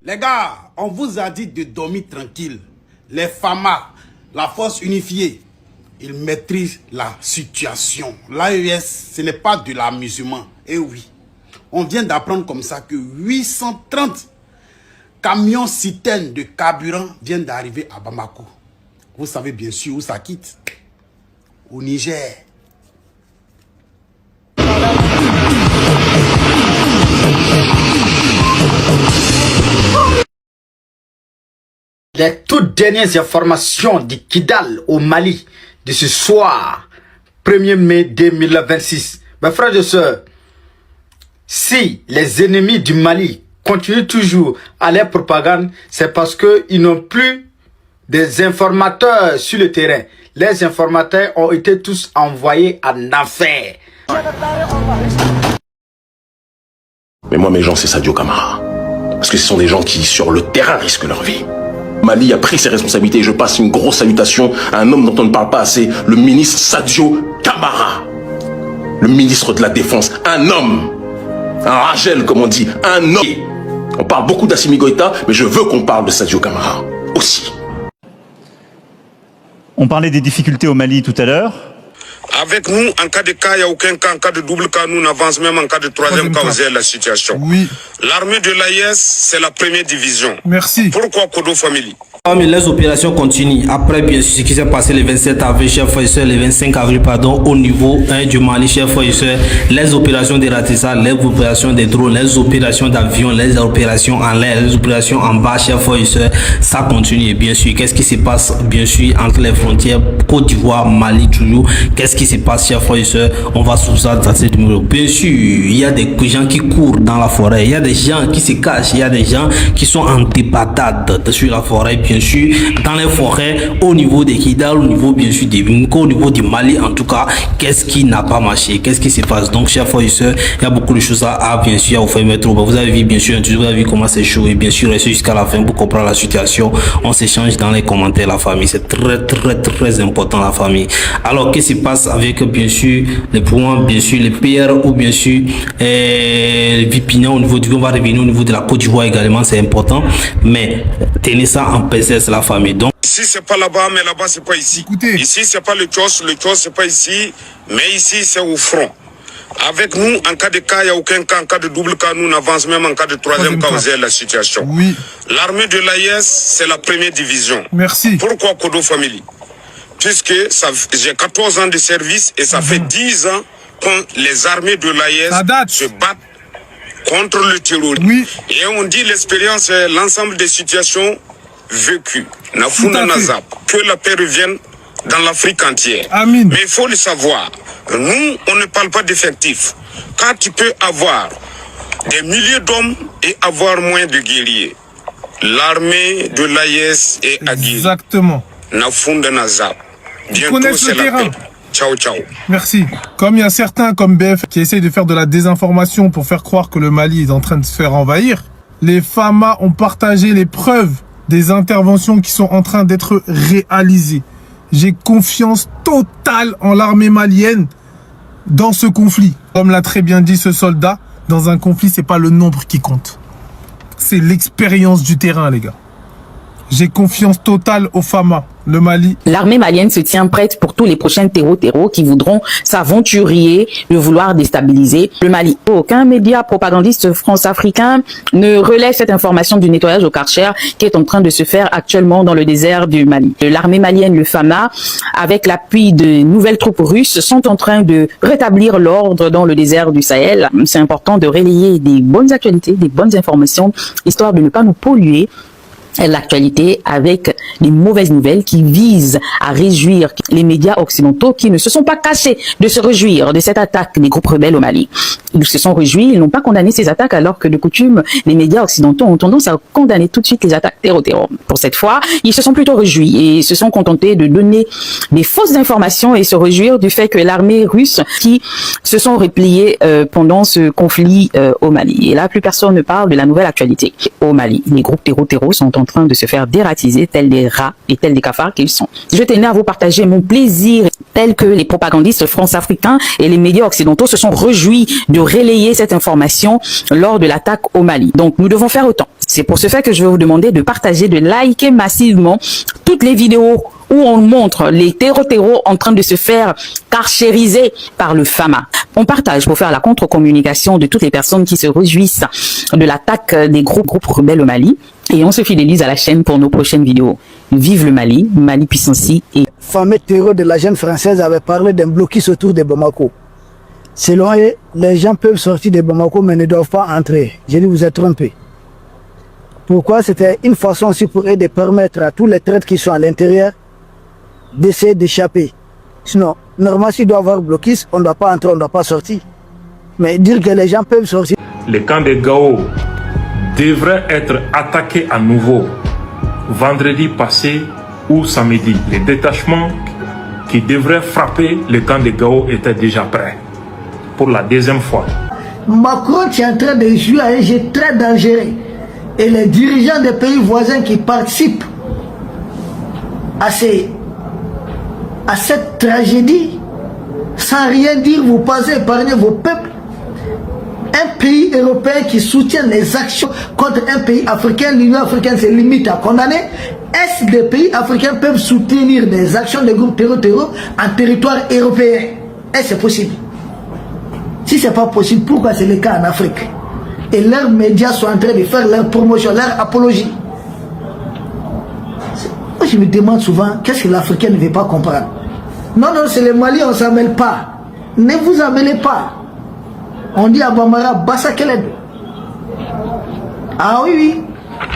Les gars, on vous a dit de dormir tranquille. Les FAMA, la force unifiée, ils maîtrisent la situation. L'AES, ce n'est pas de l'amusement. Eh oui, on vient d'apprendre comme ça que 830 camions citernes de carburant viennent d'arriver à Bamako. Vous savez bien sûr où ça quitte. Au Niger. Les toutes dernières informations du Kidal au Mali de ce soir, 1er mai 2026. Mes frères et sœurs, si les ennemis du Mali continuent toujours à leur propagande, c'est parce qu'ils n'ont plus des informateurs sur le terrain. Les informateurs ont été tous envoyés en enfer. Mais moi, mes gens, c'est Sadio Camara. Parce que ce sont des gens qui, sur le terrain, risquent leur vie. Mali a pris ses responsabilités et je passe une grosse salutation à un homme dont on ne parle pas assez, le ministre Sadio Camara. Le ministre de la Défense, un homme. Un Rachel, comme on dit, un homme. On parle beaucoup d'Assimi Goïta, mais je veux qu'on parle de Sadio Camara aussi. On parlait des difficultés au Mali tout à l'heure. Avec nous, en cas de cas, il n'y a aucun cas. En cas de double cas, nous on avance même en cas de troisième cas, vous avez la situation. Oui. L'armée de l'AES, c'est la première division. Merci. Pourquoi Kodo Family? Mais les opérations continuent. Après, bien sûr, ce qui s'est passé le 27 avril, chers frères et sœurs, le 25 avril, pardon, au niveau du Mali, chers frères et sœurs, les opérations de ratissage, les opérations de drones, les opérations d'avions, les opérations en l'air, les opérations en bas, chers frères et sœurs, ça continue. Bien sûr, qu'est-ce qui se passe, bien sûr, entre les frontières Côte d'Ivoire, Mali, toujours? Qu'est-ce qui se passe, chers frères et sœurs? On va sous ça dans cette numéro. Bien sûr, il y a des gens qui courent dans la forêt, il y a des gens qui se cachent, il y a des gens qui sont en débandade sur la forêt, bien sûr, dans les forêts, au niveau des Kidal, au niveau bien sûr des Bimko, au niveau du Mali, en tout cas, qu'est-ce qui n'a pas marché, qu'est-ce qui se passe? Donc, chers frères et sœurs, il y a beaucoup de choses à bien sûr, à vous faire mettre. Vous avez vu, bien sûr, vous avez vu comment c'est chaud, et bien sûr, restez jusqu'à la fin pour comprendre la situation. On s'échange dans les commentaires, la famille, c'est très important, la famille. Alors, qu'est-ce qui se passe avec, bien sûr, les points, bien sûr, les PR, ou bien sûr, les Vipina, au niveau du, on va revenir au niveau de la Côte d'Ivoire également, c'est important, mais tenez ça en PSS, la famille. Donc, ici, c'est pas là-bas, mais là-bas, c'est pas ici. Écoutez. Ici, c'est pas le Tchos, c'est pas ici, mais ici, c'est au front. Avec nous, en cas de cas, il n'y a aucun cas. En cas de double cas, nous on avance même en cas de troisième cas, vous avez la situation. Oui. L'armée de l'AES, c'est la première division. Merci. Pourquoi Kodo Family? Puisque j'ai 14 ans de service et ça fait 10 ans que les armées de l'AES se battent contre le terrorisme. Oui. Et on dit l'expérience, c'est l'ensemble des situations vécues. Nafuna Nazap, que la paix revienne dans l'Afrique entière. Amin. Mais il faut le savoir, nous, on ne parle pas d'effectifs. Quand tu peux avoir des milliers d'hommes et avoir moins de guerriers, l'armée de l'AES est aguerrie. Exactement. Nafunda Nazap. Bientôt, c'est la paix. Ciao, ciao. Merci. Comme il y a certains comme BF qui essayent de faire de la désinformation pour faire croire que le Mali est en train de se faire envahir, les FAMA ont partagé les preuves des interventions qui sont en train d'être réalisées. J'ai confiance totale en l'armée malienne dans ce conflit. Comme l'a très bien dit ce soldat, dans un conflit, c'est pas le nombre qui compte. C'est l'expérience du terrain, les gars. J'ai confiance totale aux FAMA, le Mali. L'armée malienne se tient prête pour tous les prochains terreaux qui voudront s'aventurer de vouloir déstabiliser le Mali. Aucun média propagandiste france-africain ne relaie cette information du nettoyage au Karcher qui est en train de se faire actuellement dans le désert du Mali. L'armée malienne, le FAMA, avec l'appui de nouvelles troupes russes, sont en train de rétablir l'ordre dans le désert du Sahel. C'est important de relayer des bonnes actualités, des bonnes informations, histoire de ne pas nous polluer l'actualité avec les mauvaises nouvelles qui visent à réjouir les médias occidentaux qui ne se sont pas cachés de se réjouir de cette attaque des groupes rebelles au Mali. Ils se sont réjouis, ils n'ont pas condamné ces attaques alors que de coutume, les médias occidentaux ont tendance à condamner tout de suite les attaques terror. Pour cette fois, ils se sont plutôt réjouis et se sont contentés de donner des fausses informations et se réjouir du fait que l'armée russe qui se sont repliés pendant ce conflit au Mali. Et là, plus personne ne parle de la nouvelle actualité au Mali. Les groupes terror sont en train de se faire dératiser tels des rats et tels des cafards qu'ils sont. Je tenais à vous partager mon plaisir tel que les propagandistes france-africains et les médias occidentaux se sont réjouis de relayer cette information lors de l'attaque au Mali. Donc nous devons faire autant. C'est pour ce fait que je vais vous demander de partager, de liker massivement toutes les vidéos où on montre les terreaux en train de se faire carchériser par le FAMA. On partage pour faire la contre-communication de toutes les personnes qui se réjouissent de l'attaque des groupes rebelles au Mali. Et on se fidélise à la chaîne pour nos prochaines vidéos. Vive le Mali, Mali puissance et... Le fameux terreau de la jeune française avait parlé d'un blocus autour de Bamako. Selon eux, les gens peuvent sortir de Bamako mais ne doivent pas entrer. J'ai dit, vous êtes trompés. Pourquoi? C'était une façon aussi pour eux de permettre à tous les traîtres qui sont à l'intérieur d'essayer d'échapper. Sinon, normalement, s'il doit y avoir blocus, on ne doit pas entrer, on ne doit pas sortir. Mais dire que les gens peuvent sortir... Le camp de Gao devrait être attaqué à nouveau vendredi passé ou samedi. Les détachements qui devraient frapper le camp de Gao étaient déjà prêts pour la deuxième fois. Macron est en train de jouer à un jeu très dangereux. Et les dirigeants des pays voisins qui participent à cette tragédie, sans rien dire, vous pensez épargner vos peuples. Un pays européen qui soutient les actions contre un pays africain, l'Union africaine se limite à condamner. Est-ce que des pays africains peuvent soutenir des actions de groupes terror en territoire européen? Est-ce que c'est possible? Si ce n'est pas possible, pourquoi c'est le cas en Afrique? Et leurs médias sont en train de faire leur promotion, leur apologie. Moi je me demande souvent, qu'est-ce que l'Africain ne veut pas comprendre? Non, c'est le Mali, on ne s'en mêle pas. Ne vous en mêlez pas. On dit à Bamara, Bassa Keled. Ah oui,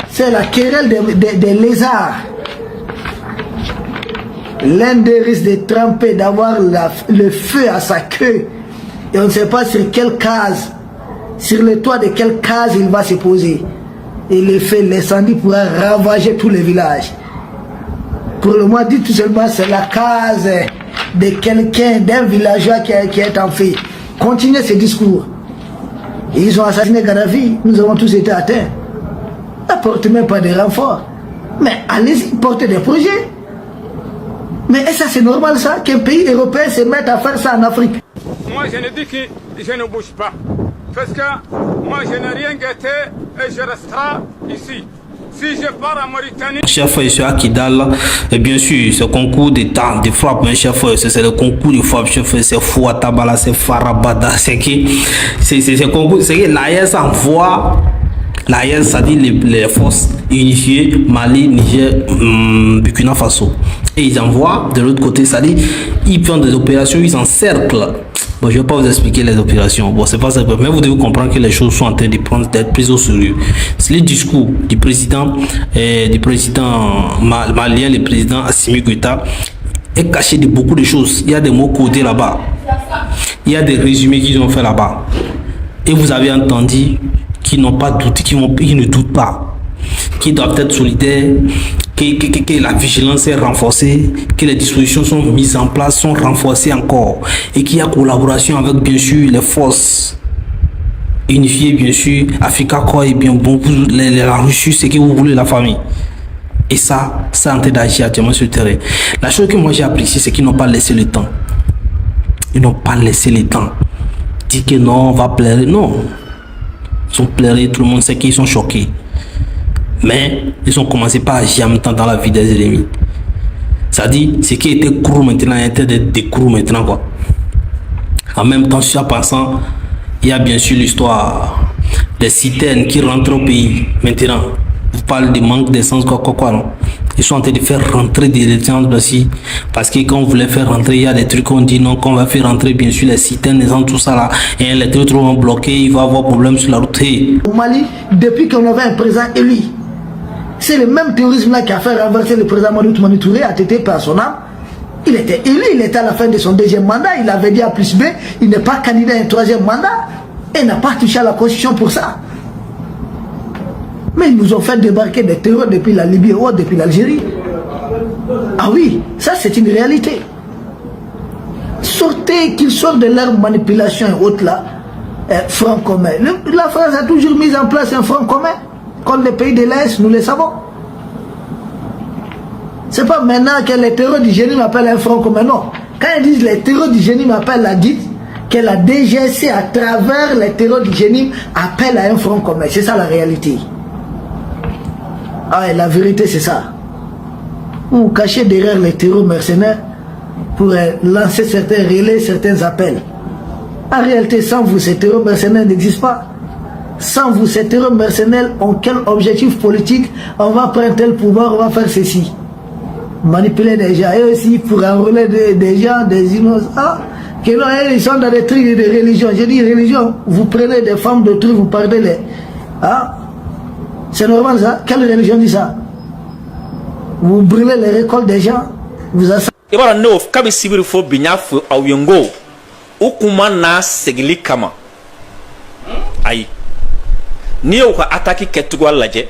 c'est la querelle des lézards. L'un des risques de tremper, d'avoir le feu à sa queue. Et on ne sait pas sur quelle case, sur le toit de quelle case il va se poser. Et le feu, l'incendie pourra ravager tous les villages. Pour le moment, dites tout seulement, c'est la case de quelqu'un, d'un villageois qui est en feu. Continuez ce discours. Et ils ont assassiné Gaddafi, nous avons tous été atteints. N'apportez même pas de renforts. Mais allez-y, portez des projets. Mais ça c'est normal ça, qu'un pays européen se mette à faire ça en Afrique? Moi je ne dis que je ne bouge pas. Parce que moi je n'ai rien gâté et je resterai ici. Si je pars en Mauritanie... Chef frère à Kidal, et bien sûr, ce concours de temps, de frappe, mais chef frère, c'est le concours de frappe, chef frère, c'est Fouatabala, c'est Farabada, c'est concours, c'est que l'AES envoie, l'AES, ça dit les forces unifiées, Mali, Niger, Burkina Faso. Et ils envoient de l'autre côté, ça dit, ils font des opérations, ils encerclent. Bon, je ne vais pas vous expliquer les opérations. Bon, c'est pas ça, mais vous devez comprendre que les choses sont en train d'être prises au sérieux. C'est le discours du président malien, le président Assimi Goïta, est caché de beaucoup de choses. Il y a des mots codés là-bas. Il y a des résumés qu'ils ont fait là-bas. Et vous avez entendu qu'ils n'ont pas douté, qu'ils ne doutent pas, qu'ils doivent être solidaires, que la vigilance est renforcée, que les dispositions sont mises en place, sont renforcées encore, et qu'il y a collaboration avec bien sûr les forces unifiées, bien sûr, Africa Corps et bien bon, la Russie, c'est que vous voulez la famille. Et ça est en train d'agir actuellement sur le terrain. La chose que moi j'ai appréciée, c'est qu'ils n'ont pas laissé le temps. Ils n'ont pas laissé le temps. Dire que non, on va pleurer, non. Ils sont pleurés, tout le monde sait qu'ils sont choqués. Mais ils ont commencé par agir en même temps dans la vie des ennemis. Ça dit, ce qui était creux maintenant était décreux maintenant quoi. En même temps, sur pensant, il y a bien sûr l'histoire des citernes qui rentrent au pays. Maintenant, vous parlez du manque d'essence quoi non. Ils sont en train de faire rentrer des gens aussi. Parce que quand on voulait faire rentrer, il y a des trucs qu'on dit non, qu'on va faire rentrer bien sûr les citernes, les gens, tout ça là. Et les trucs vont bloquer, il va avoir problème sur la route. Au Mali, depuis qu'on avait un président élu, C'est le même terrorisme-là qui a fait renverser le président Mani Touré, a été par son âme. Il était élu, il était à la fin de son 2e mandat, il avait dit à plus B, il n'est pas candidat à un 3e mandat, et n'a pas touché à la Constitution pour ça. Mais ils nous ont fait débarquer des terroristes depuis la Libye ou depuis l'Algérie. Ah oui, ça c'est une réalité. Sortez, qu'ils sortent de leur manipulation et autres là, front commun. La France a toujours mis en place un front commun contre les pays de l'Est, nous le savons. C'est pas maintenant que les terroristes du génie m'appellent un front commun, non. Quand ils disent les terroristes du génie m'appellent la DIT, que la DGC à travers les terroristes du génie appelle à un front commun. C'est ça la réalité. Ah, et la vérité c'est ça. Vous vous cachez derrière les terroristes mercenaires pour lancer certains relais, certains appels. En réalité, sans vous, ces terroristes mercenaires n'existent pas. Sans vous, ces terroristes mercenaires ont quel objectif politique? On va prendre tel pouvoir, on va faire ceci. Manipuler des gens. Et aussi pour enrôler des gens, des innocents. Que non, ils sont dans des trucs de religion. Je dis religion, vous prenez des femmes de trucs, vous parlez les... Ah, c'est normal ça? Quelle religion dit ça? Vous brûlez les récoltes des gens, vous assassinez. Et voilà, nous, comme si vous faut bien faire au Yongo, ou comment na segli kama. Aïe. Ni au attaquer Ketugwa Ladje.